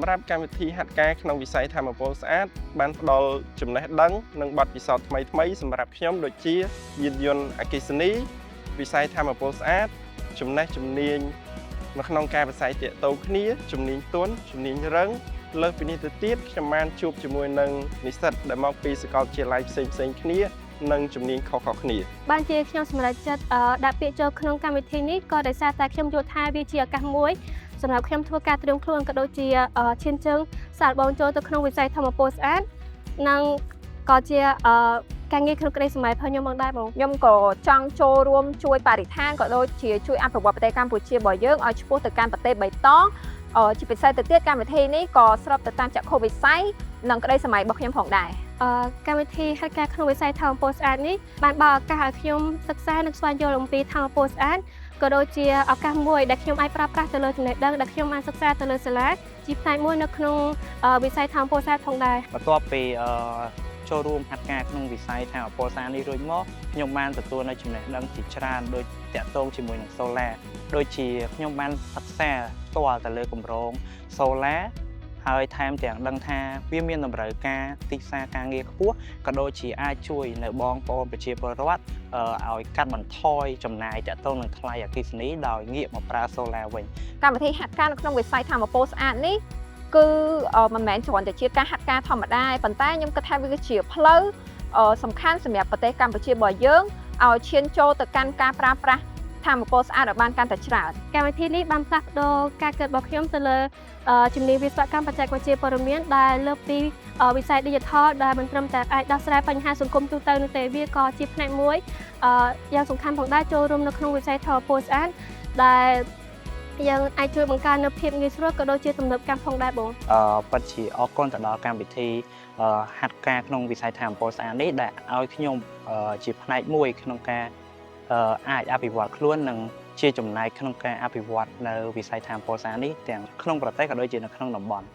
សម្រាប់កម្មវិធីហាត់ការក្នុងវិស័យធម្មពលស្អាតបានផ្ដល់ចំណេះដឹងនិងបទពិសោធន៍ថ្មីៗសម្រាប់ខ្ញុំដូចជាយានយន្តអគ្គិសនីវិស័យធម្មពលស្អាតចំណេះជំនាញនៅក្នុងការវិស័យទាក់ទងគ្នាជំនាញទន់ជំនាញរឹងលើសពីនេះទៅទៀតខ្ញុំបានជួបជាមួយនឹងនិស្សិតដែលមកពីសាកលវិទ្យាល័យផ្សេងៗគ្នានិងជំនាញខុសៗគ្នាបានជាខ្ញុំសម្រេចចិត្តដាក់ពាក្យចូលក្នុងកម្មវិធីនេះក៏ដោយសារតែខ្ញុំយល់ថាវាជាឱកាសមួយសម្រាប់ខ្ញុំធ្វើការត្រៀមខ្លួនក៏ដូចជាឈានជើងសាកល្បងចូលទៅក្នុងវិស័យធម្មពលស្អាតនិងក៏ជាការងារក្នុងក្តីសម័យផងខ្ញុំមកដែរបងខ្ញុំក៏ចង់ចូលរួមជួយបរិស្ថានក៏ដូចជាជួយអភិវឌ្ឍប្រទេសកម្ពុជារបស់យើងឲ្យឆ្ពោះទៅកាន់ប្រទេសបៃតងជាពិសេសទៅទៀតកម្មវិធីនេះក៏ស្របទៅតាមចក្ខុវិស័យនិងក្តីសម័យរបស់ខ្ញុំផងដែរកម្មវិធីហាត់ការក្នុងវិស័យធម្មពលស្អាតនេះបានបើកឱកាសឲ្យខ្ញុំសិក្សានិងស្វែងយល់អំពីធម្មពលស្អាតក៏ដូចជាឱកាសមួយដែលខ្ញុំអាចប្រើប្រាស់ទៅលើចំណេះដឹងដែលខ្ញុំបានសិក្សាទៅលើសាលាជាផ្នែកមួយនៅក្នុងវិស័យធម្មពលស្អាតផងដែរបន្ទាប់ពីចូលរួមហាត់ការក្នុងវិស័យធម្មពលស្អាតនេះរួចមកខ្ញុំបានទទួលនៅចំណេះដឹងជាច្រើនដូចតាក់ទងជាមួយនឹង Solar ដូចជាខ្ញុំបានសិក្សាផ្ទាល់ទៅលើគម្រោង Solar ហើយថែមទាំងដឹងថាវាមានតម្រូវការទីផ្សារការងារខ្ពស់ក៏ដូចជាអាចជួយនៅបងប្អូនប្រជាពលរដ្ឋឲ្យកាត់បន្ថយចំណាយតាក់ទងនឹងថ្លៃអគ្គិសនីដោយងាកមកប្រើ Solar វិញកម្មវិធីហាត់ការនៅក្នុងវិស័យធម្មពលស្អាតនេះគឺមិនមែនគ្រាន់តែជាការហាត់ការធម្មតាទេប៉ុន្តែខ្ញុំគិតថាវាជាផ្លូវសំខាន់សម្រាប់ប្រទេសកម្ពុជារបស់យើងឲ្យឈានចូលទៅកាន់ការប្រើប្រាស់ធម្មពលស្អាតឲ្យបានកាន់តែច្រើនកម្មវិធីនេះបានផ្លាស់ប្ដូរការគិតរបស់ខ្ញុំទៅលើជំនាញវិស្វកម្មបច្ចេកវិទ្យាព័ត៌មានដែលលើកពីវិស័យ Digital ដែលមិនត្រឹមតែអាចដោះស្រាយបញ្ហាសង្គមទូទៅនោះទេវាក៏ជាផ្នែកមួយយ៉ាងសំខាន់ផងដែរចូលរួមនៅក្នុងវិស័យធម្មពលស្អាតដែលយើងអាចជួយបង្កើននូវភាពងាយស្រួលក៏ដូចជាទំនើបកម្មផងដែរបងពិតជាអរគុណទៅដល់កម្មវិធីហាត់ការក្នុងវិស័យធម្មពលស្អាតនេះដែលឲ្យខ្ញុំជាផ្នែកមួយក្នុងការអាចអភិវឌ្ឍខ្លួននិងជាចំណែកក្នុងការអភិវឌ្ឍនៅវិស័យធម្មពលស្អាតនេះទាំងក្នុងប្រទេសក៏ដូចជានៅក្នុងតំបន់